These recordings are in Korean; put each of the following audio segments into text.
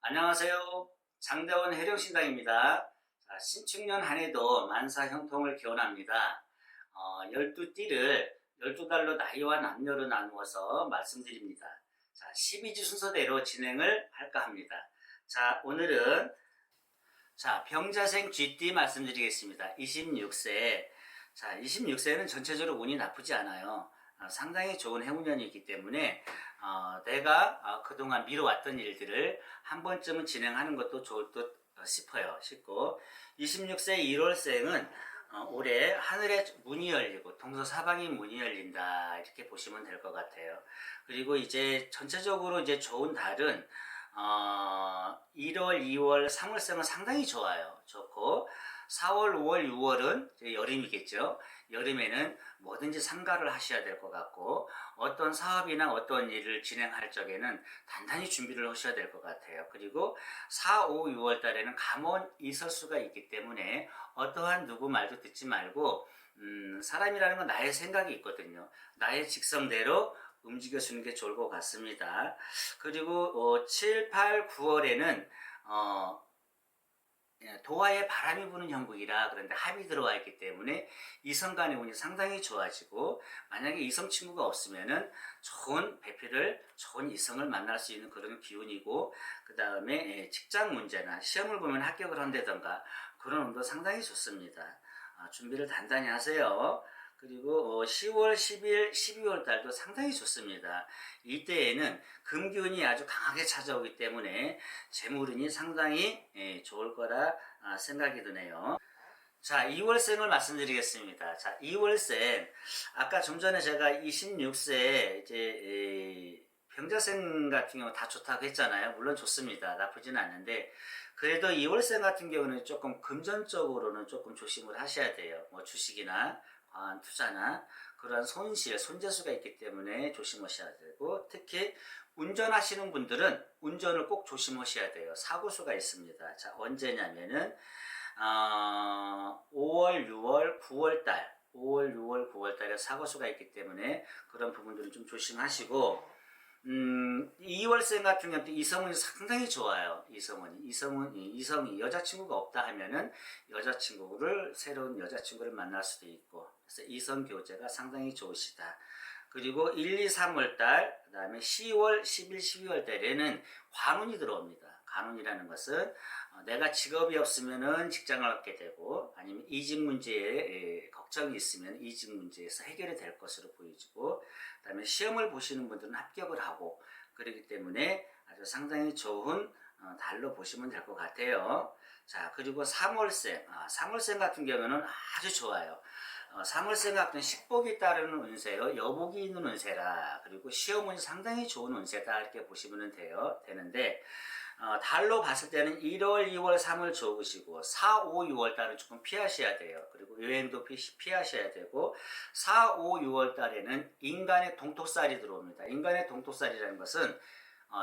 안녕하세요. 장대원 해령신당입니다. 자, 신축년 한 해도 만사 형통을 기원합니다. 12띠를 12달로 나이와 남녀로 나누어서 말씀드립니다. 자, 12지 순서대로 진행을 할까 합니다. 자, 오늘은 병자생 쥐띠 말씀드리겠습니다. 26세. 자, 26세는 전체적으로 운이 나쁘지 않아요. 상당히 좋은 해운년이기 때문에 내가 그동안 미뤄왔던 일들을 한 번쯤은 진행하는 것도 좋을 듯 싶고 26세 1월생은 올해 하늘에 문이 열리고 동서사방이 문이 열린다 이렇게 보시면 될 것 같아요. 그리고 이제 전체적으로 이제 좋은 달은 1월, 2월, 3월생은 상당히 좋아요. 좋고 4월, 5월, 6월은 여름이겠죠. 여름에는 뭐든지 삼가를 하셔야 될 것 같고 어떤 사업이나 어떤 일을 진행할 적에는 단단히 준비를 하셔야 될 것 같아요. 그리고 4, 5, 6월 달에는 감원 이설수가 있기 때문에 어떠한 누구 말도 듣지 말고 사람이라는 건 나의 생각이 있거든요. 나의 직성대로 움직여주는 게 좋을 것 같습니다. 그리고 7, 8, 9월에는 도화에 바람이 부는 형국이라 그런데 합이 들어와 있기 때문에 이성 간의 운이 상당히 좋아지고 만약에 이성 친구가 없으면은 좋은 배필을 좋은 이성을 만날 수 있는 그런 기운이고 그 다음에 직장 문제나 시험을 보면 합격을 한다던가 그런 운도 상당히 좋습니다. 준비를 단단히 하세요. 그리고 10월, 10일, 12월 달도 상당히 좋습니다. 이때에는 금기운이 아주 강하게 찾아오기 때문에 재물운이 상당히 좋을 거라 생각이 드네요. 자, 2월생을 말씀드리겠습니다. 자, 2월생 아까 좀 전에 제가 26세 이제 병자생 같은 경우 다 좋다고 했잖아요. 물론 좋습니다. 나쁘진 않는데 그래도 2월생 같은 경우는 조금 금전적으로는 조금 조심을 하셔야 돼요. 뭐 주식이나 과한 투자나 그런 손실, 손재수가 있기 때문에 조심하셔야 되고 특히 운전하시는 분들은 운전을 꼭 조심하셔야 돼요. 사고수가 있습니다. 자, 언제냐면은 5월, 6월, 9월 달 5월, 6월, 9월 달에 사고수가 있기 때문에 그런 부분들은 좀 조심하시고 2월생 같은 경우는 이성운이 상당히 좋아요. 이성이 여자친구가 없다 하면은 새로운 여자친구를 만날 수도 있고, 그래서 이성 교제가 상당히 좋으시다. 그리고 1, 2, 3월 달, 그 다음에 10월, 11, 12월 달에는 관운이 들어옵니다. 관운이라는 것은 내가 직업이 없으면은 직장을 얻게 되고 아니면 이직 문제에 걱정이 있으면 이직 문제에서 해결이 될 것으로 보여지고 그 다음에 시험을 보시는 분들은 합격을 하고 그렇기 때문에 아주 상당히 좋은 달로 보시면 될 것 같아요. 자, 그리고 3월생 3월생 같은 경우는 아주 좋아요. 3월생 같은 식복이 따르는 운세요. 여복이 있는 운세라 그리고 시험운이 상당히 좋은 운세다 이렇게 보시면 되는데 달로 봤을 때는 1월, 2월, 3월 좋으시고 4, 5, 6월 달은 조금 피하셔야 돼요. 그리고 여행도 피하셔야 되고 4, 5, 6월 달에는 인간의 동토살이 들어옵니다. 인간의 동토살이라는 것은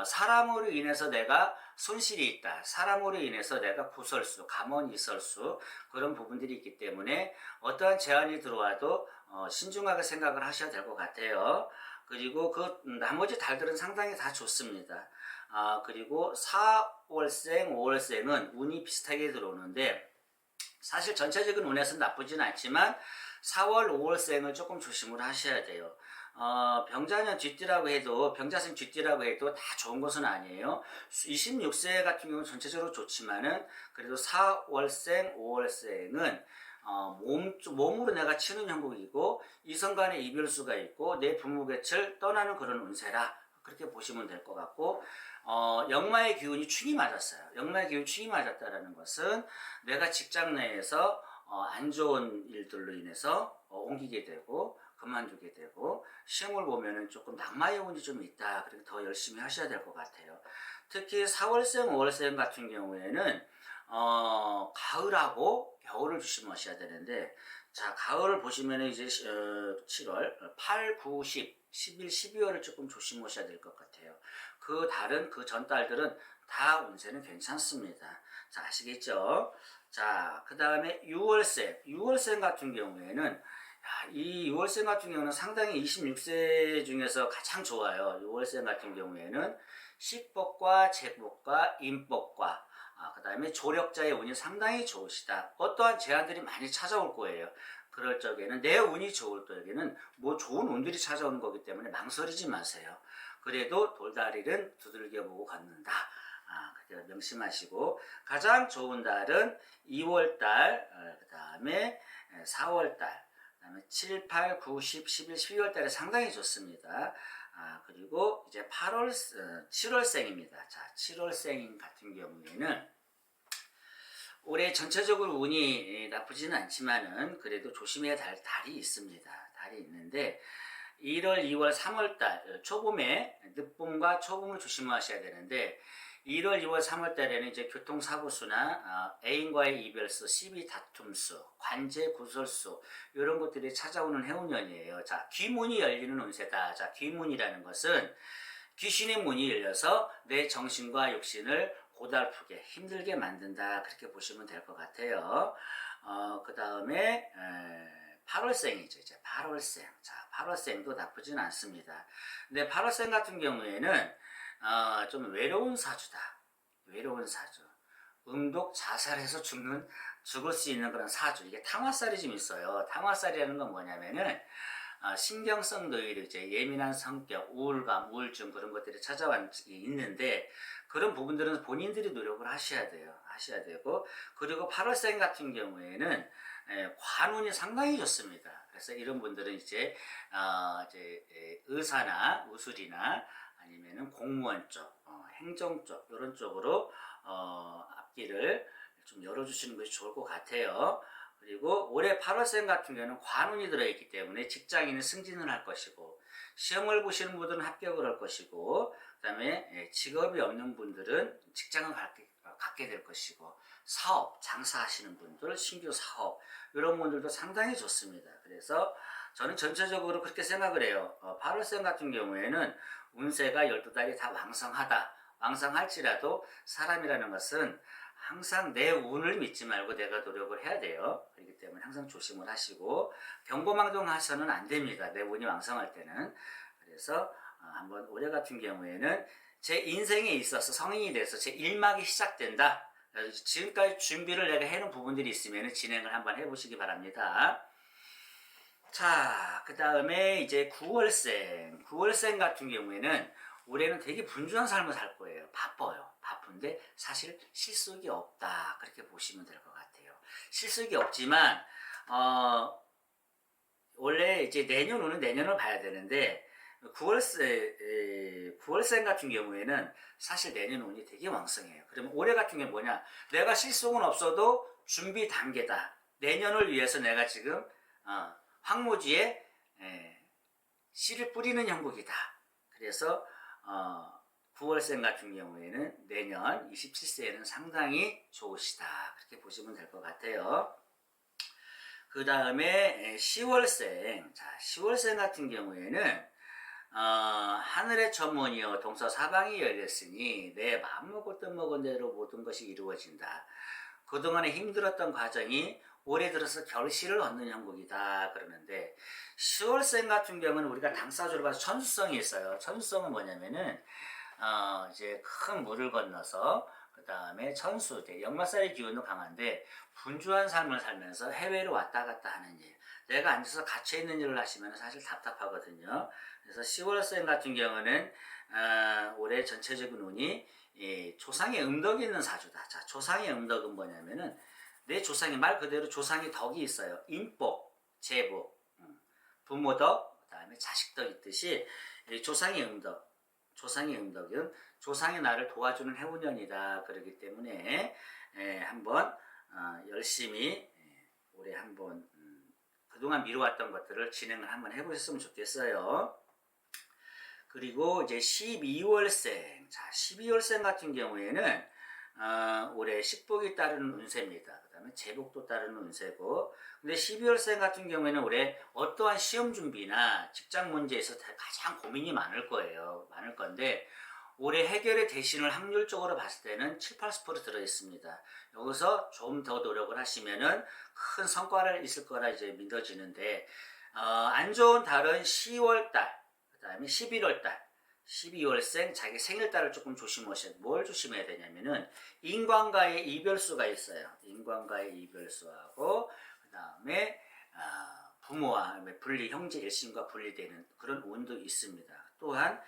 사람으로 인해서 내가 손실이 있다. 사람으로 인해서 내가 구설수, 감언이설수 그런 부분들이 있기 때문에 어떠한 제한이 들어와도 신중하게 생각을 하셔야 될 것 같아요. 그리고 그 나머지 달들은 상당히 다 좋습니다. 그리고 4월생, 5월생은 운이 비슷하게 들어오는데 사실 전체적인 운에서는 나쁘진 않지만 4월, 5월생을 조금 조심을 하셔야 돼요. 병자년 쥐띠라고 해도 병자생 쥐띠라고 해도 다 좋은 것은 아니에요. 26세 같은 경우는 전체적으로 좋지만은 그래도 4월생, 5월생은 몸으로 내가 치는 형국이고 이성 간의 이별수가 있고 내 부모곁을 떠나는 그런 운세라 그렇게 보시면 될 것 같고 역마의 기운이 충이 맞았어요. 역마의 기운이 충이 맞았다라는 것은 내가 직장 내에서 안 좋은 일들로 인해서 옮기게 되고 그만두게 되고 시험을 보면은 조금 낙마의 운이 좀 있다. 그러니까 더 열심히 하셔야 될 것 같아요. 특히 4월생, 5월생 같은 경우에는 가을하고 겨울을 조심하셔야 되는데 자 가을을 보시면은 이제 7월, 8, 9, 10, 11, 12월을 조금 조심하셔야 될 것 같아요. 그 달은 그 전 달들은 다 운세는 괜찮습니다. 자 아시겠죠? 자 그 다음에 6월생 같은 경우에는 이 6월생 같은 경우는 상당히 26세 중에서 가장 좋아요. 6월생 같은 경우에는 식복과 재복과 인복과 그 다음에 조력자의 운이 상당히 좋으시다. 어떠한 제안들이 많이 찾아올 거예요. 그럴 적에는 내 운이 좋을 적에는 뭐 좋은 운들이 찾아오는 거기 때문에 망설이지 마세요. 그래도 돌다리는 두들겨 보고 걷는다. 그렇게 명심하시고 가장 좋은 달은 2월달, 그 다음에 4월달, 그 다음에 7, 8, 9, 10, 11, 12월달에 상당히 좋습니다. 그리고 이제 7월생입니다. 자, 7월생 같은 경우에는 올해 전체적으로 운이 나쁘지는 않지만은 그래도 조심해야 할 달이 있습니다. 달이 있는데 1월, 2월, 3월달 초봄에 늦봄과 초봄을 조심하셔야 되는데 1월, 2월, 3월달에는 이제 교통사고수나 애인과의 이별수, 시비 다툼수, 관제 구설수 이런 것들이 찾아오는 해운년이에요. 자, 귀문이 열리는 운세다. 자, 귀문이라는 것은 귀신의 문이 열려서 내 정신과 육신을 고달프게 힘들게 만든다. 그렇게 보시면 될 것 같아요. 그 다음에 8월생이죠. 이제 8월생. 자, 8월생도 나쁘진 않습니다. 근데 8월생 같은 경우에는 좀 외로운 사주다. 외로운 사주. 음독 자살해서 죽을 수 있는 그런 사주. 이게 탕화살이 좀 있어요. 탕화살이라는 건 뭐냐면은 신경성도 이제 예민한 성격, 우울감, 우울증 그런 것들이 있는데 그런 부분들은 본인들이 노력을 하셔야 돼요. 하셔야 되고 그리고 8월생 같은 경우에는 관운이 상당히 좋습니다. 그래서 이런 분들은 이제 의사나 우술이나 아니면은 공무원 쪽, 행정 쪽 이런 쪽으로 앞길을 좀 열어주시는 것이 좋을 것 같아요. 그리고 올해 8월생 같은 경우는 관운이 들어있기 때문에 직장인은 승진을 할 것이고 시험을 보시는 분들은 합격을 할 것이고 그 다음에 직업이 없는 분들은 직장을 갖게 될 것이고 사업, 장사하시는 분들, 신규 사업 이런 분들도 상당히 좋습니다. 그래서 저는 전체적으로 그렇게 생각을 해요. 8월생 같은 경우에는 운세가 12달이 다 왕성하다. 왕성할지라도 사람이라는 것은 항상 내 운을 믿지 말고 내가 노력을 해야 돼요. 그렇기 때문에 항상 조심을 하시고 경고망동하셔는 안 됩니다. 내 운이 왕성할 때는. 그래서 한번 올해 같은 경우에는 제 인생에 있어서 성인이 돼서 제 일막이 시작된다. 지금까지 준비를 내가 해놓은 부분들이 있으면 진행을 한번 해보시기 바랍니다. 자, 그 다음에 이제 9월생. 9월생 같은 경우에는 올해는 되게 분주한 삶을 살 거예요. 바빠요. 바쁜데 사실 실속이 없다. 그렇게 보시면 될 것 같아요. 실속이 없지만 원래 이제 내년은 내년을 봐야 되는데 9월생 같은 경우에는 사실 내년 운이 되게 왕성해요. 그러면 올해 같은 경우는 뭐냐? 내가 실속은 없어도 준비 단계다. 내년을 위해서 내가 지금 황무지에 씨를 뿌리는 형국이다. 그래서 9월생 같은 경우에는 내년 27세에는 상당히 좋으시다. 그렇게 보시면 될 것 같아요. 그 다음에 10월생. 자, 10월생 같은 경우에는 하늘의 천문이여 동서사방이 열렸으니 내 마음먹고 뜻먹은 대로 모든 것이 이루어진다. 그동안에 힘들었던 과정이 올해 들어서 결실을 얻는 형국이다 그러는데 10월생 같은 경우는 우리가 당사주로 봐서 천수성이 있어요. 천수성은 뭐냐면은 이제 큰 물을 건너서 그 다음에 천수, 역마살의 기운도 강한데 분주한 삶을 살면서 해외로 왔다 갔다 하는 일. 내가 앉아서 갇혀있는 일을 하시면 사실 답답하거든요. 그래서 10월생 같은 경우는 올해 전체적인 운이 조상의 음덕이 있는 사주다. 자, 조상의 음덕은 뭐냐면은 내 조상이 말 그대로 조상의 덕이 있어요. 인복, 재복, 부모덕, 그 다음에 자식덕 있듯이 조상의 음덕은 조상이 나를 도와주는 해운년이다. 그렇기 때문에 한번 열심히 올해 한번 그동안 미뤄왔던 것들을 진행을 한번 해보셨으면 좋겠어요. 그리고 이제 12월생. 자, 12월생 같은 경우에는 올해 식복이 따르는 운세입니다. 그 다음에 재복도 따르는 운세고, 근데 12월생 같은 경우에는 올해 어떠한 시험 준비나 직장 문제에서 가장 고민이 많을 거예요. 많을 건데, 올해 해결의 대신을 확률적으로 봤을 때는 7, 80% 들어있습니다. 여기서 좀 더 노력을 하시면은 큰 성과를 있을 거라 이제 믿어지는데, 안 좋은 달은 10월달, 그 다음에 11월달, 12월생 자기 생일달을 조금 조심하셔야 돼요. 뭘 조심해야 되냐면은 인간과의 이별수가 있어요. 인간과의 이별수하고 그 다음에 부모와 분리, 형제 일신과 분리되는 그런 운도 있습니다. 또한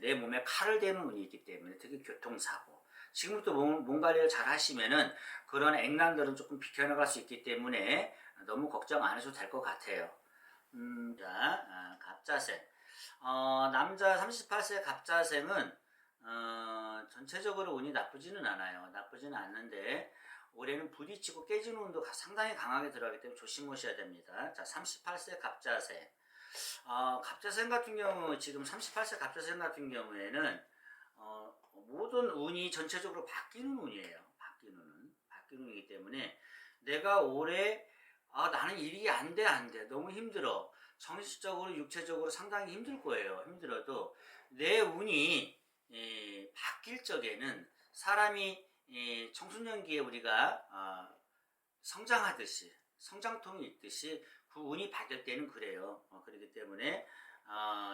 내 몸에 칼을 대는 운이 있기 때문에 특히 교통사고. 지금부터 몸 관리를 잘 하시면은 그런 액난들은 조금 비켜나갈 수 있기 때문에 너무 걱정 안 하셔도 될 것 같아요. 갑자생. 남자 38세 갑자생은 전체적으로 운이 나쁘지는 않아요. 나쁘지는 않는데 올해는 부딪히고 깨지는 운도 상당히 강하게 들어가기 때문에 조심하셔야 됩니다. 자, 38세 갑자생. 갑자생 같은 경우 지금 38세 갑자생 같은 경우에는 모든 운이 전체적으로 바뀌는 운이에요. 바뀌는 운이기 때문에 내가 올해 나는 일이 안 돼. 너무 힘들어. 정신적으로, 육체적으로 상당히 힘들 거예요. 힘들어도 내 운이 바뀔 적에는 사람이 청소년기에 우리가 성장하듯이 성장통이 있듯이 그 운이 바뀔 때는 그래요. 그렇기 때문에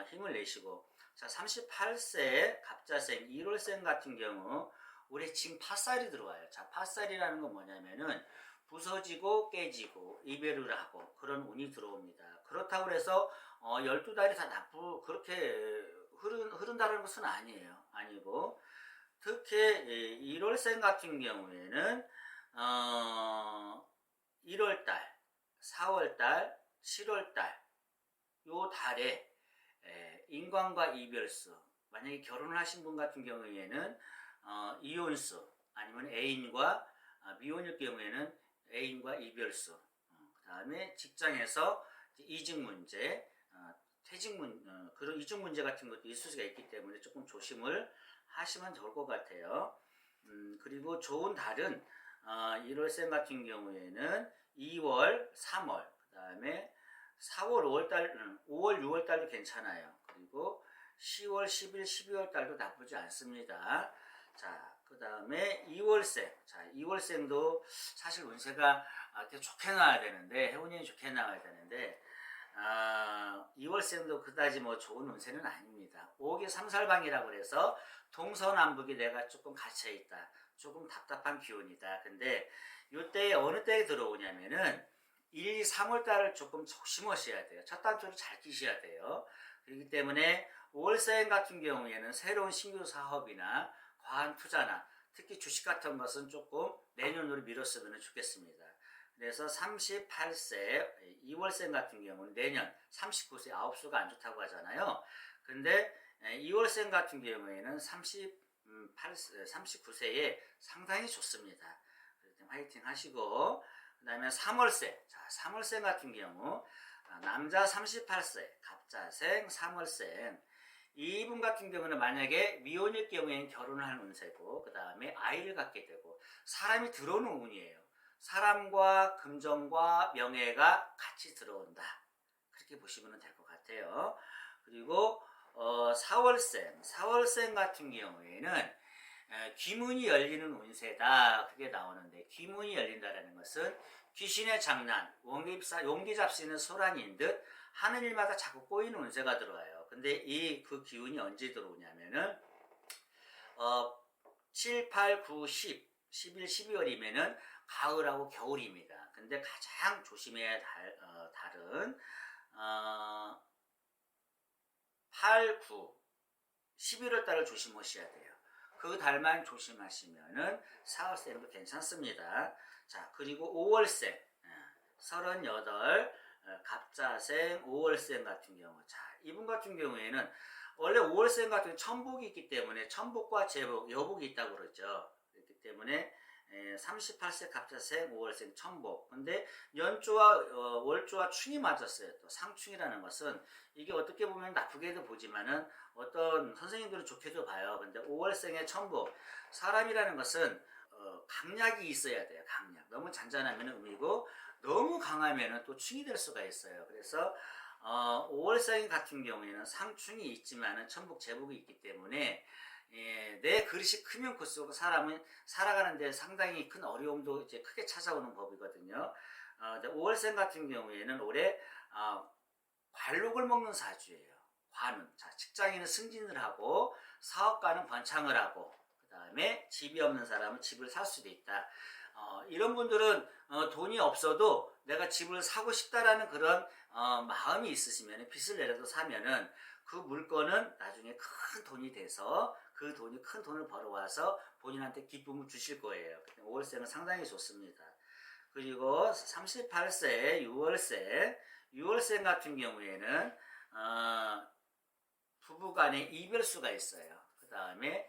힘을 내시고 자 38세 갑자생 1월생 같은 경우 올해 지금 팥살이 들어와요. 자 팥살이라는 건 뭐냐면은 부서지고 깨지고 이별을 하고 그런 운이 들어옵니다. 그렇다고 해서 12달이 다 그렇게 흐른다는 것은 아니고 특히 1월생 같은 경우에는 1월달, 4월달, 7월달 요 달에 인간과 이별수 만약에 결혼을 하신 분 같은 경우에는 이혼수 아니면 애인과 미혼일 경우에는 애인과 이별수 그 다음에 직장에서 이직 문제 그런 이직 문제 같은 것도 있을 수가 있기 때문에 조금 조심을 하시면 좋을 것 같아요. 그리고 좋은 달은 1월생 같은 경우에는 2월, 3월, 그 다음에 4월, 5월, 6월 달도 괜찮아요. 그리고 10월, 11, 12월 달도 나쁘지 않습니다. 자, 그 다음에 2월생. 자, 2월생도 사실 운세가 이렇게 좋게 나와야 되는데, 해운년이 좋게 나와야 되는데, 2월생도 그다지 뭐 좋은 운세는 아닙니다. 5기 3살방이라고 해서 동서남북이 내가 조금 갇혀있다. 조금 답답한 기운이다. 근데 이때 어느 때에 들어오냐면은 1, 2, 3월 달을 조금 조심하셔야 돼요. 첫 단추를 잘 끼셔야 돼요. 그렇기 때문에 5월생 같은 경우에는 새로운 신규 사업이나 과한 투자나 특히 주식 같은 것은 조금 내년으로 미뤘으면 좋겠습니다. 그래서 38세 2월생 같은 경우는 내년 39세 9수가 안 좋다고 하잖아요. 근데 2월생 같은 경우에는 39세에 상당히 좋습니다. 화이팅 하시고 그 다음에 3월생 자 3월생 같은 경우 남자 38세 갑자생 3월생 이분 같은 경우는 만약에 미혼일 경우에는 결혼을 하는 운세고 그 다음에 아이를 갖게 되고 사람이 들어오는 운이에요. 사람과 금전과 명예가 같이 들어온다. 그렇게 보시면 될 것 같아요. 그리고 4월생 같은 경우에는 귀문이 열리는 운세다. 그게 나오는데 귀문이 열린다는 것은 귀신의 장난, 용기 잡수는 소란인 듯 하는 일마다 자꾸 꼬이는 운세가 들어와요. 근데 그 기운이 언제 들어오냐면은 7, 8, 9, 10, 11, 12월이면은 가을하고 겨울입니다. 근데 가장 조심해야 할 달은 8, 9, 11월 달을 조심하셔야 돼요. 그 달만 조심하시면은 4월생도 괜찮습니다. 자, 그리고 5월생, 38, 갑자생, 5월생 같은 경우. 자, 이분 같은 경우에는 원래 5월생 같은 경우 천복이 있기 때문에 천복과 제복, 여복이 있다고 그러죠. 그렇기 때문에 38세 갑자생 5월생 천복. 근데 연주와 월주와 충이 맞았어요. 또 상충이라는 것은 이게 어떻게 보면 나쁘게도 보지만은 어떤 선생님들은 좋게도 봐요. 근데 5월생의 천복. 사람이라는 것은 강약이 있어야 돼요. 강약. 너무 잔잔하면 음이고 너무 강하면 또 충이 될 수가 있어요. 그래서 5월생 같은 경우에는 상충이 있지만은 천복 제복이 있기 때문에 내 그릇이 크면 클수록 사람은 살아가는데 상당히 큰 어려움도 이제 크게 찾아오는 법이거든요. 5월생 같은 경우에는 올해 관록을 먹는 사주예요. 관운. 자, 직장인은 승진을 하고 사업가는 번창을 하고 그 다음에 집이 없는 사람은 집을 살 수도 있다. 이런 분들은 돈이 없어도 내가 집을 사고 싶다라는 그런 마음이 있으시면 빚을 내려도 사면은 그 물건은 나중에 큰 돈이 돼서 그 돈이 큰 돈을 벌어와서 본인한테 기쁨을 주실 거예요. 5월생은 상당히 좋습니다. 그리고 38세 6월생 같은 경우에는 부부간의 이별수가 있어요. 그 다음에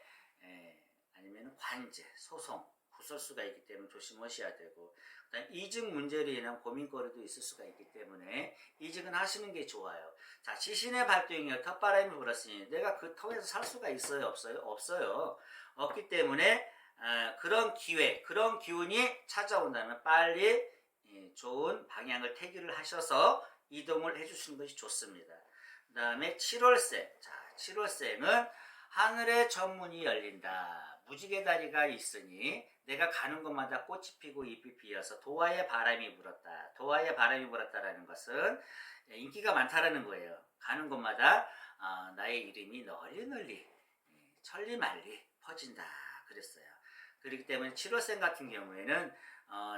아니면 관제, 소송, 구설수가 있기 때문에 조심하셔야 되고, 그다음 이직 문제로 인한 고민거리도 있을 수가 있기 때문에 이직은 하시는 게 좋아요. 자, 지신의 발동이요. 텃바람이 불었으니 내가 그 터에서 살 수가 있어요? 없어요? 없어요. 없기 때문에 그런 기회, 그런 기운이 찾아온다면 빨리 좋은 방향을 택을 하셔서 이동을 해주시는 것이 좋습니다. 그 다음에 7월생. 자, 7월생은 하늘의 천문이 열린다. 무지개 다리가 있으니 내가 가는 곳마다 꽃이 피고 잎이 피어서 도화의 바람이 불었다. 도화의 바람이 불었다라는 것은 인기가 많다라는 거예요. 가는 곳마다 나의 이름이 널리 천리말리 퍼진다 그랬어요. 그렇기 때문에 7월생 같은 경우에는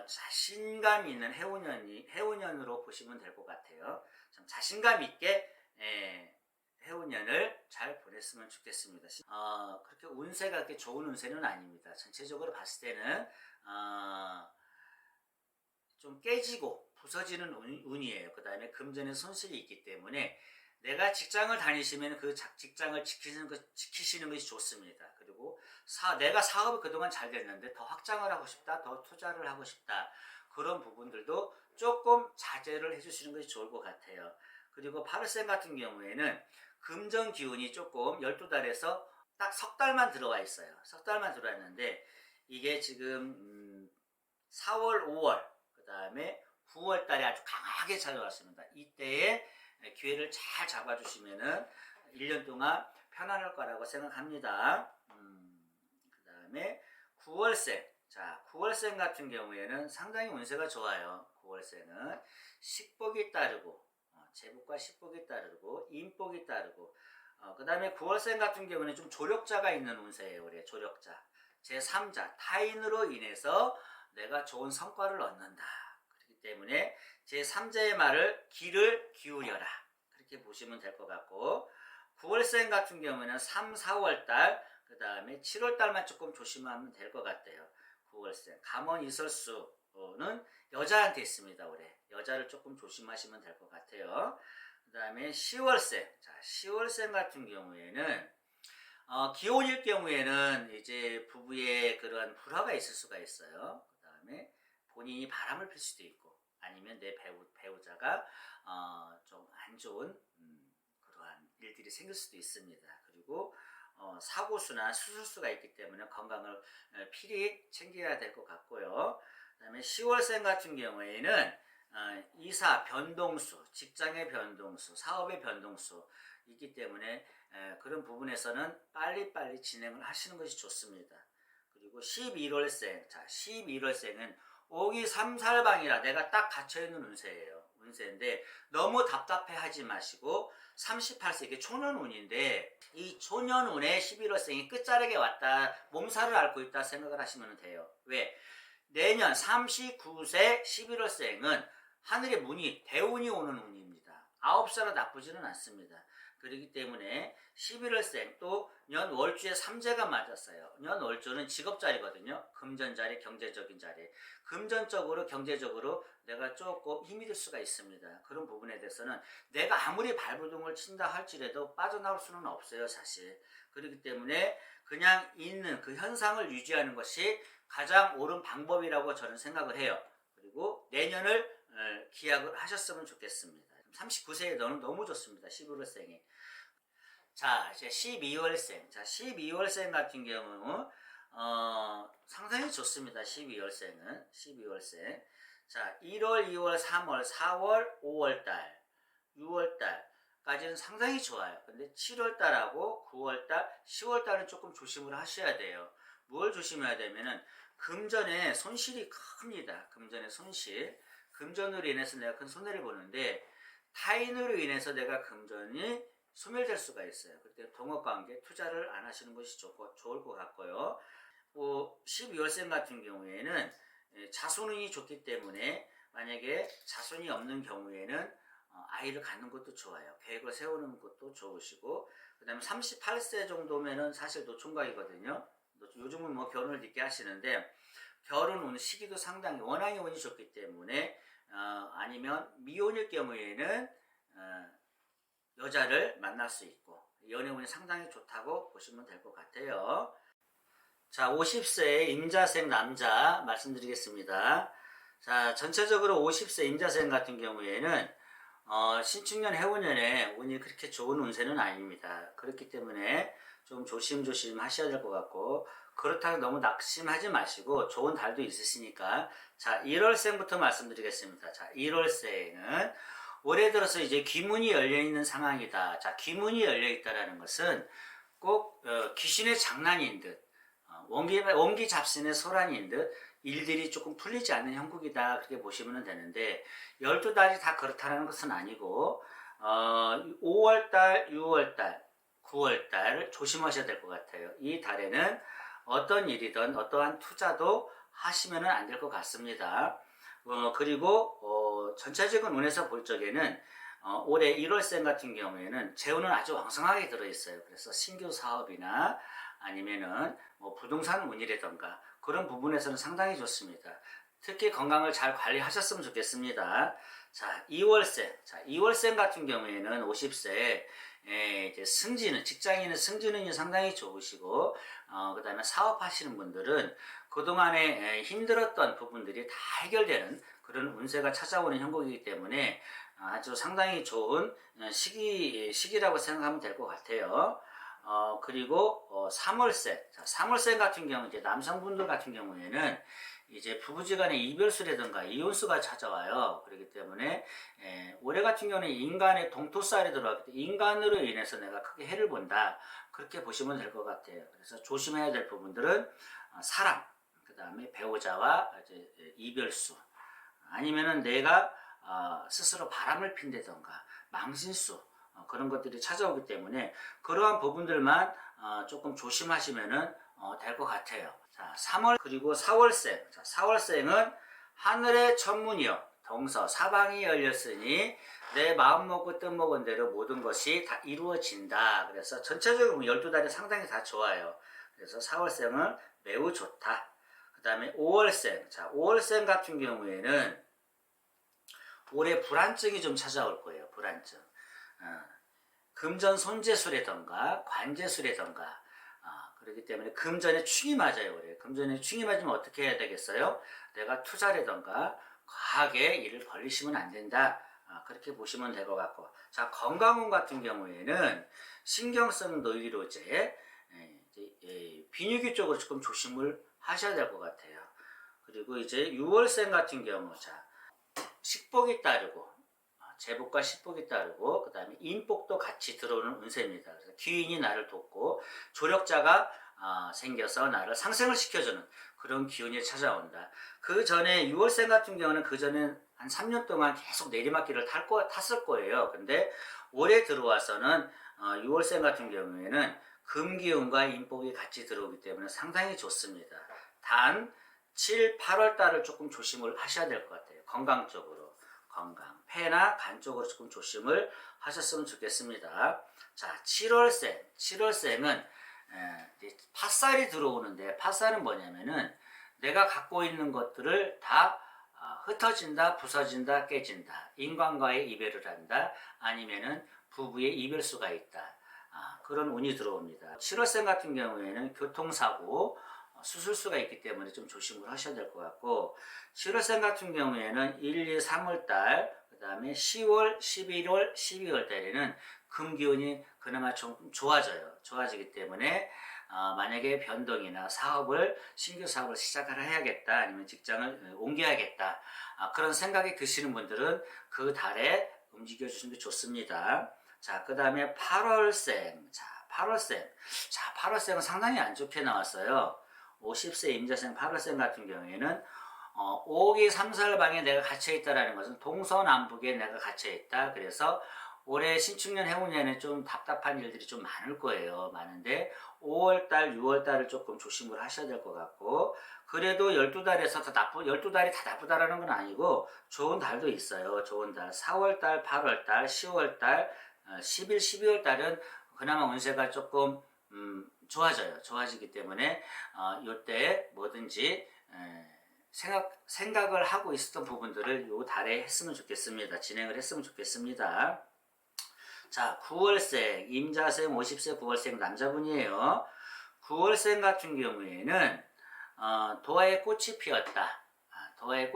자신감 있는 해운년으로 보시면 될 것 같아요. 좀 자신감 있게 해운년을 잘 보냈으면 좋겠습니다. 그렇게 운세가 그렇게 좋은 운세는 아닙니다. 전체적으로 봤을 때는 좀 깨지고 부서지는 운이에요. 그 다음에 금전의 손실이 있기 때문에 내가 직장을 다니시면 그 직장을 지키시는 것이 좋습니다. 그리고 내가 사업이 그동안 잘 됐는데 더 확장을 하고 싶다, 더 투자를 하고 싶다, 그런 부분들도 조금 자제를 해주시는 것이 좋을 것 같아요. 그리고 8월생 같은 경우에는 금전 기운이 조금 12달에서 딱 석 달만 들어와 있어요. 석 달만 들어왔는데 이게 지금 4월, 5월, 그 다음에 9월 달에 아주 강하게 찾아왔습니다. 이때에 기회를 잘 잡아주시면은 1년 동안 편안할 거라고 생각합니다. 그 다음에 9월생. 자, 9월생 같은 경우에는 상당히 운세가 좋아요. 9월생은 식복이 따르고, 재복과 식복이 따르고, 인복이 따르고, 그 다음에 9월생 같은 경우는 좀 조력자가 있는 운세예요. 우리 조력자. 제3자, 타인으로 인해서 내가 좋은 성과를 얻는다. 그렇기 때문에 제3자의 말을 귀를 기울여라. 그렇게 보시면 될 것 같고, 9월생 같은 경우는 3, 4월달, 그 다음에 7월달만 조금 조심하면 될 것 같아요. 9월생. 감원 이설수는 여자한테 있습니다. 올해. 여자를 조금 조심하시면 될 것 같아요. 그 다음에 10월생. 자, 10월생 같은 경우에는 기혼일 경우에는 이제 부부의 그런 불화가 있을 수가 있어요. 그 다음에 본인이 바람을 필 수도 있고, 아니면 내 배우자가 좀 안 좋은 그러한 일들이 생길 수도 있습니다. 그리고 사고수나 수술수가 있기 때문에 건강을 필히 챙겨야 될 것 같고요. 그 다음에 10월생 같은 경우에는 이사, 변동수, 직장의 변동수, 사업의 변동수 있기 때문에 그런 부분에서는 빨리빨리 진행을 하시는 것이 좋습니다. 그리고 11월생. 자, 11월생은 옥이 삼살방이라 내가 딱 갇혀있는 운세인데 너무 답답해 하지 마시고 38세 이게 초년운인데 이 초년운에 11월생이 끝자락에 왔다, 몸살을 앓고 있다 생각을 하시면 돼요. 왜? 내년 39세 11월생은 하늘의 문이 대운이 오는 운입니다. 9살은 나쁘지는 않습니다. 그렇기 때문에 11월생 또 년월주에 삼재가 맞았어요. 년월주는 직업자리거든요. 금전자리, 경제적인 자리. 금전적으로, 경제적으로 내가 조금 힘이 들 수가 있습니다. 그런 부분에 대해서는 내가 아무리 발버둥을 친다 할지라도 빠져나올 수는 없어요, 사실. 그렇기 때문에 그냥 있는 그 현상을 유지하는 것이 가장 옳은 방법이라고 저는 생각을 해요. 그리고 내년을 기약을 하셨으면 좋겠습니다. 39세에 너무 좋습니다. 11월생이. 자, 이제 12월생. 자, 12월생 같은 경우 상당히 좋습니다. 12월생은. 12월생. 자, 1월, 2월, 3월, 4월, 5월달, 6월달까지는 상당히 좋아요. 근데 7월달하고 9월달, 10월달은 조금 조심을 하셔야 돼요. 뭘 조심해야 되면은 금전에 손실이 큽니다. 금전의 손실. 금전으로 인해서 내가 큰 손해를 보는데 타인으로 인해서 내가 금전이 소멸될 수가 있어요. 그때 동업관계 투자를 안 하시는 것이 좋을 것 같고요. 12월생 같은 경우에는 자손운이 좋기 때문에 만약에 자손이 없는 경우에는 아이를 갖는 것도 좋아요. 계획을 세우는 것도 좋으시고, 그 다음에 38세 정도면은 사실 노총각이거든요. 요즘은 뭐 결혼을 늦게 하시는데, 결혼 운 시기도 상당히 원앙의 운이 좋기 때문에, 아니면 미혼일 경우에는 여자를 만날 수 있고, 연애 운이 상당히 좋다고 보시면 될 것 같아요. 자, 50세 임자생 남자 말씀드리겠습니다. 자, 전체적으로 50세 임자생 같은 경우에는 신축년 해운년에 운이 그렇게 좋은 운세는 아닙니다. 그렇기 때문에 좀 조심조심 하셔야 될 것 같고, 그렇다고 너무 낙심하지 마시고 좋은 달도 있으시니까, 자, 1월생부터 말씀드리겠습니다. 자, 1월생은 올해 들어서 이제 귀문이 열려 있는 상황이다. 자, 귀문이 열려 있다라는 것은 꼭 귀신의 장난인 듯, 원기 잡신의 소란인 듯 일들이 조금 풀리지 않는 형국이다, 그렇게 보시면 되는데, 12달이 다 그렇다는 것은 아니고 5월달, 6월달, 9월달 조심하셔야 될 것 같아요. 이 달에는 어떤 일이든 어떠한 투자도 하시면 안 될 것 같습니다. 그리고 전체적인 운에서 볼 적에는 올해 1월생 같은 경우에는 재운은 아주 왕성하게 들어있어요. 그래서 신규 사업이나 아니면은 뭐 부동산 운이라던가 그런 부분에서는 상당히 좋습니다. 특히 건강을 잘 관리하셨으면 좋겠습니다. 자, 2월생. 자, 2월생 같은 경우에는 50세 이제 승진은, 직장인은 승진운이 상당히 좋으시고, 그 다음에 사업하시는 분들은 그동안에 힘들었던 부분들이 다 해결되는 그런 운세가 찾아오는 형국이기 때문에 아주 상당히 좋은 시기라고 생각하면 될 것 같아요. 그리고 3월생. 자, 3월생 같은 경우 이제 남성분들 같은 경우에는 이제 부부지간의 이별수라든가 이혼수가 찾아와요. 그렇기 때문에 올해 같은 경우는 인간의 동토살이 들어왔기 때문에 인간으로 인해서 내가 크게 해를 본다, 그렇게 보시면 될 것 같아요. 그래서 조심해야 될 부분들은 사랑, 그 다음에 배우자와 이제 이별수, 아니면은 내가 스스로 바람을 핀다던가 망신수, 그런 것들이 찾아오기 때문에 그러한 부분들만 조금 조심하시면은 될 것 같아요. 자, 3월 그리고 4월생. 자, 4월생은 하늘의 천문이요 동서 사방이 열렸으니 내 마음 먹고 뜻 먹은 대로 모든 것이 다 이루어진다. 그래서 전체적으로 12달이 상당히 다 좋아요. 그래서 4월생은 매우 좋다. 그 다음에 5월생. 자, 5월생 같은 경우에는 올해 불안증이 좀 찾아올 거예요. 불안증. 금전 손재수라던가 관재수라던가, 그렇기 때문에 금전에 충이 맞아요. 그래. 금전에 충이 맞으면 어떻게 해야 되겠어요? 내가 투자라던가 과하게 일을 벌리시면 안 된다. 그렇게 보시면 될 것 같고, 자, 건강운 같은 경우에는 신경성 노이로제, 비뇨기 쪽으로 조금 조심을 하셔야 될 것 같아요. 그리고 이제 6월생 같은 경우, 자, 식복이 따르고 재복과 식복이 따르고, 그 다음에 인복도 같이 들어오는 운세입니다. 그래서 귀인이 나를 돕고 조력자가 생겨서 나를 상생을 시켜주는 그런 기운이 찾아온다. 그 전에 6월생 같은 경우는 그 전에 한 3년 동안 계속 내리막길을 탔을 거예요. 근데 올해 들어와서는 6월생 같은 경우에는 금기운과 인복이 같이 들어오기 때문에 상당히 좋습니다. 단 7, 8월 달을 조금 조심을 하셔야 될 것 같아요. 건강 쪽으로. 건강, 폐나 간 쪽으로 조금 조심을 하셨으면 좋겠습니다. 자, 7월생. 7월생은 팥살이 들어오는데, 팥살은 뭐냐면은 내가 갖고 있는 것들을 다 흩어진다, 부서진다, 깨진다. 인간과의 이별을 한다. 아니면은 부부의 이별수가 있다. 그런 운이 들어옵니다. 7월생 같은 경우에는 교통사고, 수술수가 있기 때문에 좀 조심을 하셔야 될 것 같고, 7월생 같은 경우에는 1, 2, 3월달, 그 다음에 10월, 11월, 12월달에는 금기운이 그나마 좀 좋아지기 때문에 만약에 변동이나 신규 사업을 시작을 해야겠다, 아니면 직장을 옮겨야겠다, 그런 생각이 드시는 분들은 그 달에 움직여 주시는 게 좋습니다. 자, 그 다음에 8월생. 자, 8월생은 상당히 안 좋게 나왔어요. 50세 임자생 8월생 같은 경우에는 5기 3살방에 내가 갇혀있다라는 것은 동서남북에 내가 갇혀있다. 그래서 올해 신축년 해운년에 좀 답답한 일들이 좀 많을 거예요. 많은데 5월달, 6월달을 조금 조심을 하셔야 될 것 같고, 그래도 12달에서 더 12달이 다 나쁘다라는 건 아니고 좋은 달도 있어요. 좋은 달. 4월달, 8월달, 10월달, 11, 12월달은 그나마 운세가 조금 좋아져요. 좋아지기 때문에 요때 뭐든지 생각을 하고 있었던 부분들을 요 달에 했으면 좋겠습니다. 진행을 했으면 좋겠습니다. 자, 9월생, 임자생 50세 9월생 남자분이에요. 9월생 같은 경우에는 도화의 꽃이 피었다. 도화의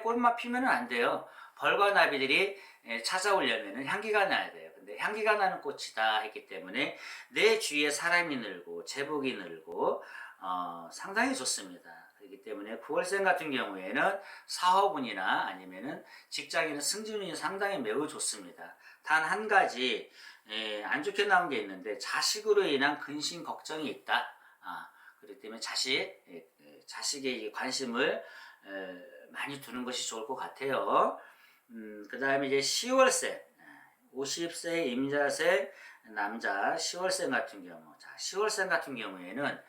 꽃만 피면 안 돼요. 벌과 나비들이 찾아오려면 향기가 나야 돼요. 근데 향기가 나는 꽃이다 했기 때문에 내 주위에 사람이 늘고 제복이 늘고 상당히 좋습니다. 그렇기 때문에 9월생 같은 경우에는 사업운이나 아니면은 직장인은 승진운이 상당히 매우 좋습니다. 단 한 가지 안 좋게 나온 게 있는데 자식으로 인한 근심 걱정이 있다. 그렇기 때문에 자식의 관심을 많이 두는 것이 좋을 것 같아요. 그 다음에 이제 10월생, 50세 임자생 남자 10월생 같은 경우, 자, 10월생 같은 경우에는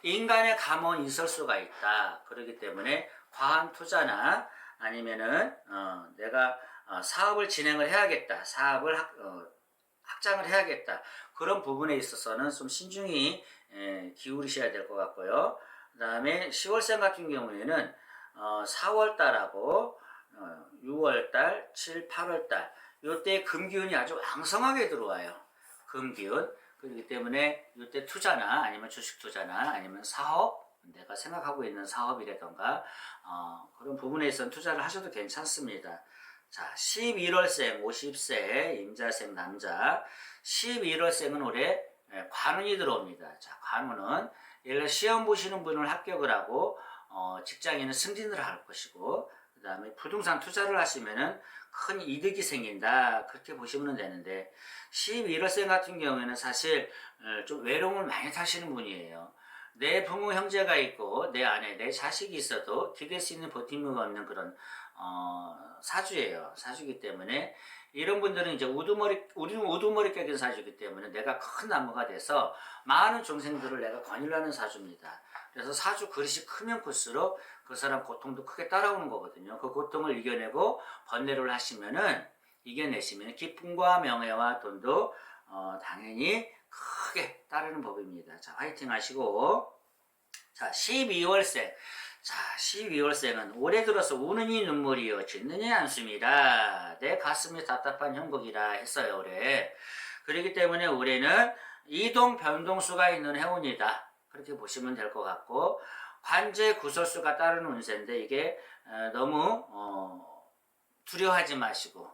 인간의 감언 이설수가 있다. 그렇기 때문에 과한 투자나 아니면은 내가 사업을 진행을 해야겠다. 사업을 확장을 해야겠다. 그런 부분에 있어서는 좀 신중히 기울이셔야 될 것 같고요. 그 다음에 10월생 같은 경우에는 4월달하고 6월달, 7, 8월달 이때 금기운이 아주 왕성하게 들어와요. 금기운. 그렇기 때문에 이때 투자나 아니면 주식 투자나 아니면 사업, 내가 생각하고 있는 사업이라던가 그런 부분에 있어서 투자를 하셔도 괜찮습니다. 자, 11월생 50세 임자생 남자 11월생은 올해 관운이 들어옵니다. 자, 관운은 예를 들어 시험 보시는 분을 합격을 하고 직장인은 승진을 할 것이고, 그 다음에 부동산 투자를 하시면은 큰 이득이 생긴다. 그렇게 보시면 되는데 11월생 같은 경우에는 사실 좀 외로움을 많이 타시는 분이에요. 내 부모 형제가 있고 내 아내 내 자식이 있어도 기댈 수 있는 버팀목이 없는 그런 사주예요. 사주기 때문에 이런 분들은 이제 우리는 우두머리 깎인 사주이기 때문에 내가 큰 나무가 돼서 많은 종생들을 내가 권유하는 사주입니다. 그래서 사주 그릇이 크면 클수록 그 사람 고통도 크게 따라오는 거거든요. 그 고통을 이겨내고 번뇌를 하시면은 이겨내시면 기쁨과 명예와 돈도 당연히 크게 따르는 법입니다. 자, 화이팅 하시고. 자, 12월생. 자, 12월생은 올해 들어서 우는이 눈물이요 짓느니 한숨이라 내 가슴이 답답한 형국이라 했어요. 올해. 그렇기 때문에 올해는 이동 변동수가 있는 해운이다. 그렇게 보시면 될 것 같고, 관제 구설수가 따르는 운세인데 이게 너무 두려워하지 마시고,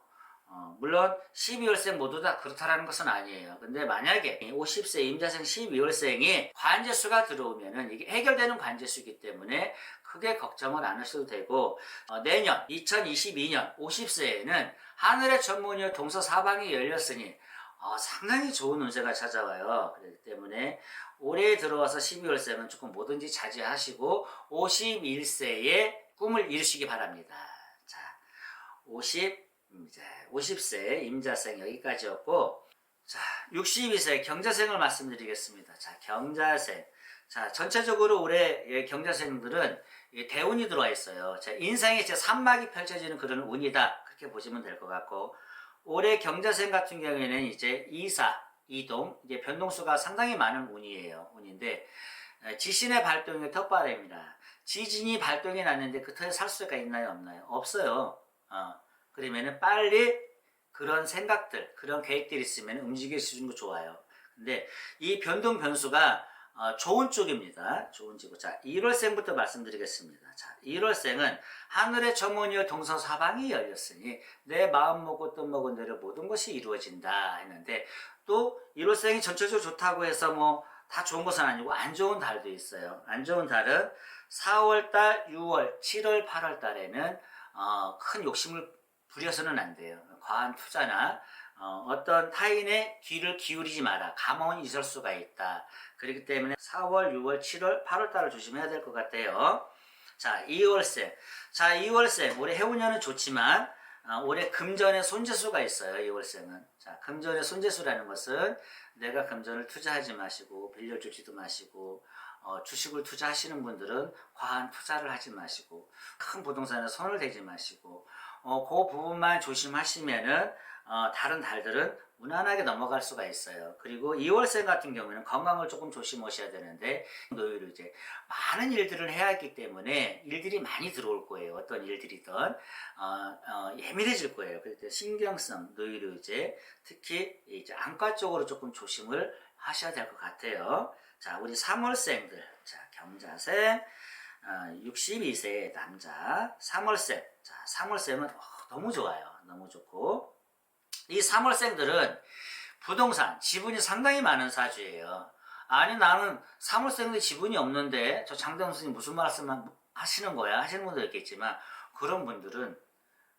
물론 12월생 모두 다 그렇다라는 것은 아니에요. 근데 만약에 50세 임자생 12월생이 관제수가 들어오면은 이게 해결되는 관제수이기 때문에 크게 걱정을 안 하셔도 되고, 내년 2022년 50세에는 하늘의 천문이요 동서사방이 열렸으니 상당히 좋은 운세가 찾아와요. 그렇기 때문에 올해 들어와서 12월생은 조금 뭐든지 자제하시고 51세에 꿈을 이루시기 바랍니다. 자, 50세 임자생 여기까지였고, 자, 62세 경자생을 말씀드리겠습니다. 자, 경자생. 자, 전체적으로 올해 경자생들은 대운이 들어와 있어요. 자, 인생의 제 3막이 펼쳐지는 그런 운이다. 그렇게 보시면 될 것 같고, 올해 경자생 같은 경우에는 이제 이동, 이제 변동수가 상당히 많은 운인데, 지신의 발동이 텃바람입니다. 지진이 발동이 났는데 그 터에 살 수가 있나요, 없나요? 없어요. 그러면은 빨리 그런 생각들, 그런 계획들이 있으면 움직이시는 거 좋아요. 근데 이 변수가 좋은 쪽입니다. 좋은 쪽이고. 자, 1월생부터 말씀드리겠습니다. 자, 1월생은 하늘의 정원이여 동서사방이 열렸으니 내 마음 먹고 뜻 먹은 대로 모든 것이 이루어진다 했는데, 또 1월생이 전체적으로 좋다고 해서 뭐 다 좋은 것은 아니고 안 좋은 달도 있어요. 안 좋은 달은 4월달, 6월, 7월, 8월 달에는 큰 욕심을 부려서는 안 돼요. 과한 투자나 어떤 타인의 귀를 기울이지 마라. 감언이 있을 수가 있다. 그렇기 때문에 4월, 6월, 7월, 8월 달을 조심해야 될 것 같아요. 자, 2월생. 자, 2월생. 올해 해운년은 좋지만 올해 금전의 손재수가 있어요. 2월생은. 자, 금전의 손재수라는 것은 내가 금전을 투자하지 마시고 빌려주지도 마시고 주식을 투자하시는 분들은 과한 투자를 하지 마시고 큰 부동산에 손을 대지 마시고 그 부분만 조심하시면은 다른 달들은 무난하게 넘어갈 수가 있어요. 그리고 2월생 같은 경우에는 건강을 조금 조심하셔야 되는데 노유로 이제 많은 일들을 해야 하기 때문에 일들이 많이 들어올 거예요. 어떤 일들이든 예민해질 거예요. 그때 신경성 노유로 이제 특히 이제 안과 쪽으로 조금 조심을 하셔야 될 것 같아요. 자, 우리 3월생들, 자, 경자생, 62세 남자, 3월생. 자, 3월생은 너무 좋아요. 너무 좋고. 이 3월생들은 부동산, 지분이 상당히 많은 사주예요. 아니, 나는 3월생들 지분이 없는데, 저 장대훈 선생님 무슨 말씀 하시는 거야? 하시는 분도 있겠지만, 그런 분들은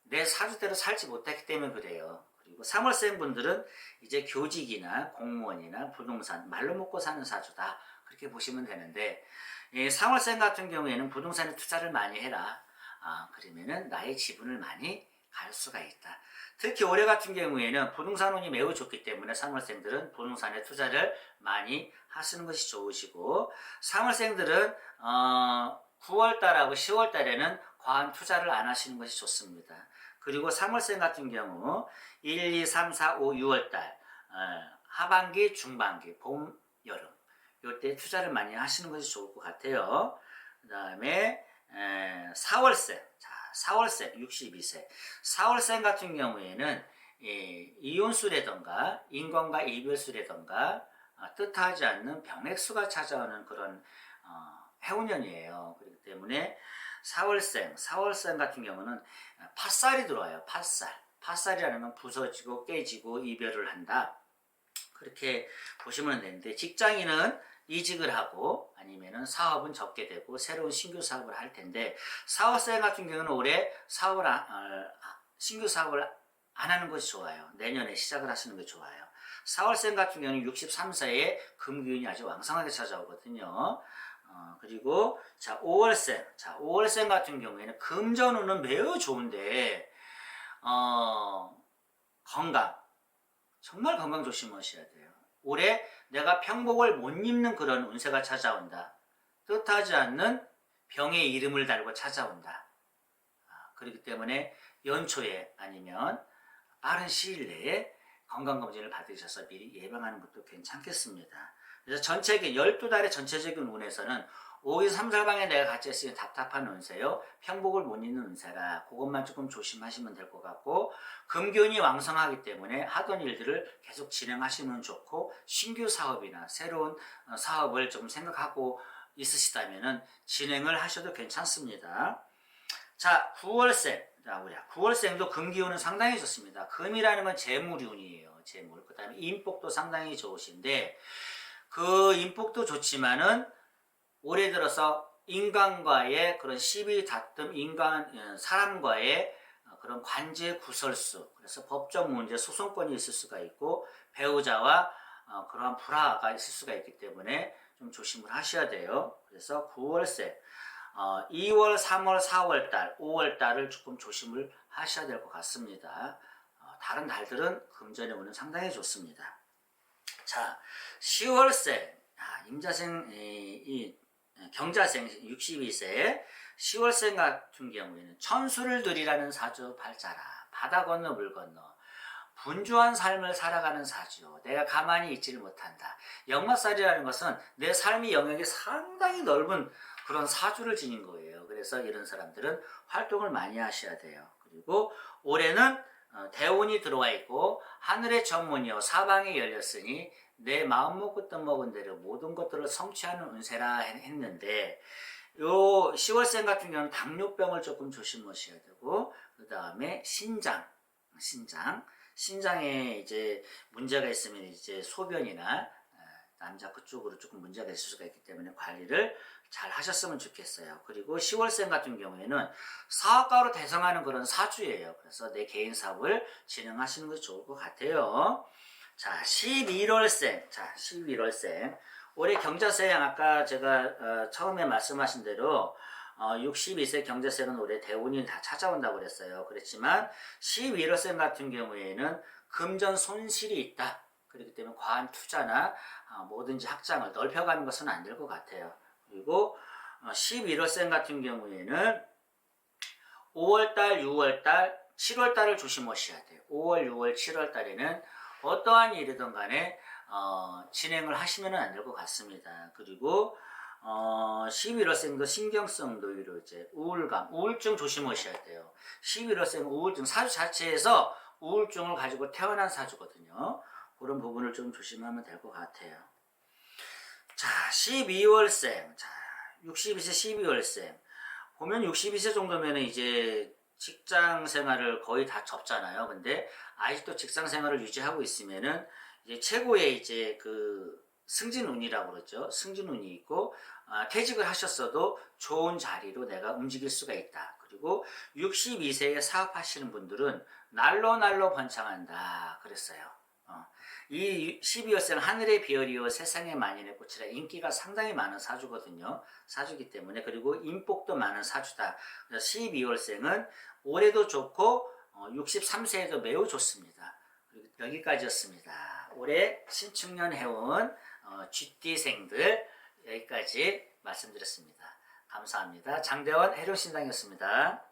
내 사주대로 살지 못했기 때문에 그래요. 그리고 3월생 분들은 이제 교직이나 공무원이나 부동산, 말로 먹고 사는 사주다. 그렇게 보시면 되는데, 3월생 같은 경우에는 부동산에 투자를 많이 해라. 그러면은 나의 지분을 많이 갈 수가 있다. 특히 올해 같은 경우에는 부동산 운이 매우 좋기 때문에 3월생들은 부동산에 투자를 많이 하시는 것이 좋으시고 3월생들은 9월달하고 10월달에는 과한 투자를 안 하시는 것이 좋습니다. 그리고 3월생 같은 경우 1, 2, 3, 4, 5, 6월달 하반기, 중반기, 봄, 여름 이때 투자를 많이 하시는 것이 좋을 것 같아요. 그 다음에 4월생, 자 4월생 62세 4월생 같은 경우에는 이혼수라던가 인권과 이별수라던가 뜻하지 않는 병액수가 찾아오는 그런 해운년이에요. 그렇기 때문에 4월생 같은 경우는 팥살이 들어와요. 팥살이라는 건 부서지고 깨지고 이별을 한다. 그렇게 보시면 되는데 직장인은 이직을 하고 아니면은 사업은 접게 되고 새로운 신규 사업을 할 텐데 사업생 같은 경우는 올해 신규 사업을 안 하는 것이 좋아요. 내년에 시작을 하시는 게 좋아요. 4월생 같은 경우는 63세에 금기운이 아주 왕성하게 찾아오거든요. 그리고 자 5월생 같은 경우에는 금전운은 매우 좋은데 건강 정말 건강 조심하셔야 돼요. 올해 내가 평복을 못 입는 그런 운세가 찾아온다. 뜻하지 않는 병의 이름을 달고 찾아온다. 그렇기 때문에 연초에 아니면 빠른 시일 내에 건강검진을 받으셔서 미리 예방하는 것도 괜찮겠습니다. 그래서 전체적인 12달의 전체적인 운에서는 5, 2, 3, 4방에 내가 같이 있으니 답답한 운세요. 평복을 못 잇는 운세라 그것만 조금 조심하시면 될 것 같고 금기운이 왕성하기 때문에 하던 일들을 계속 진행하시면 좋고 신규 사업이나 새로운 사업을 좀 생각하고 있으시다면 진행을 하셔도 괜찮습니다. 자 9월생 9월생도 금기운은 상당히 좋습니다. 금이라는 건 재물운이에요. 재물. 그 다음에 인복도 상당히 좋으신데 그 인복도 좋지만은 올해 들어서 인간과의 그런 시비 다툼, 사람과의 그런 관계 구설수, 그래서 법적 문제, 소송권이 있을 수가 있고 배우자와 그러한 불화가 있을 수가 있기 때문에 좀 조심을 하셔야 돼요. 그래서 9월생, 2월, 3월, 4월달, 5월달을 조금 조심을 하셔야 될 것 같습니다. 다른 달들은 금전의 운은 상당히 좋습니다. 자, 10월생, 임자생, 경자생 62세 10월생 같은 경우에는 천수를 들이라는 사주 발자라 바다 건너 물 건너 분주한 삶을 살아가는 사주. 내가 가만히 있지를 못한다. 역마살이라는 것은 내 삶의 영역이 상당히 넓은 그런 사주를 지닌 거예요. 그래서 이런 사람들은 활동을 많이 하셔야 돼요. 그리고 올해는 대운이 들어와 있고 하늘의 전문이요 사방이 열렸으니 내 마음 먹고 뜻 먹은 대로 모든 것들을 성취하는 운세라 했는데 요 10월생 같은 경우는 당뇨병을 조금 조심하셔야 되고 그 다음에 신장에 이제 문제가 있으면 이제 소변이나 남자 그쪽으로 조금 문제가 있을 수가 있기 때문에 관리를 잘 하셨으면 좋겠어요. 그리고 10월생 같은 경우에는 사업가로 대성하는 그런 사주예요. 그래서 내 개인 사업을 진행하시는 것이 좋을 것 같아요. 자, 11월생. 올해 경자생 아까 제가 처음에 말씀하신 대로 62세 경자생은 올해 대운이 다 찾아온다고 그랬어요. 그렇지만 11월생 같은 경우에는 금전 손실이 있다. 그렇기 때문에 과한 투자나 뭐든지 확장을 넓혀가는 것은 안 될 것 같아요. 그리고 11월생 같은 경우에는 5월달, 6월달, 7월달을 조심하셔야 돼요. 5월, 6월, 7월달에는 어떠한 일이든 간에 진행을 하시면 안 될 것 같습니다. 그리고 11월생도 신경성도 이제 우울감, 우울증 조심하셔야 돼요. 11월생은 우울증, 사주 자체에서 우울증을 가지고 태어난 사주거든요. 그런 부분을 좀 조심하면 될 것 같아요. 자, 12월생. 자, 62세 12월생. 보면 62세 정도면 이제 직장 생활을 거의 다 접잖아요. 근데 아직도 직장 생활을 유지하고 있으면은 이제 최고의 이제 그 승진운이라고 그러죠. 승진운이 있고, 퇴직을 하셨어도 좋은 자리로 내가 움직일 수가 있다. 그리고 62세에 사업하시는 분들은 날로 번창한다. 그랬어요. 이 12월생 하늘의 별이요 세상의 만인의 꽃이라 인기가 상당히 많은 사주거든요. 사주기 때문에. 그리고 인복도 많은 사주다. 12월생은 올해도 좋고 63세에도 매우 좋습니다. 여기까지였습니다. 올해 신축년 해온 쥐띠생들 여기까지 말씀드렸습니다. 감사합니다. 장대원 해룡신당이었습니다.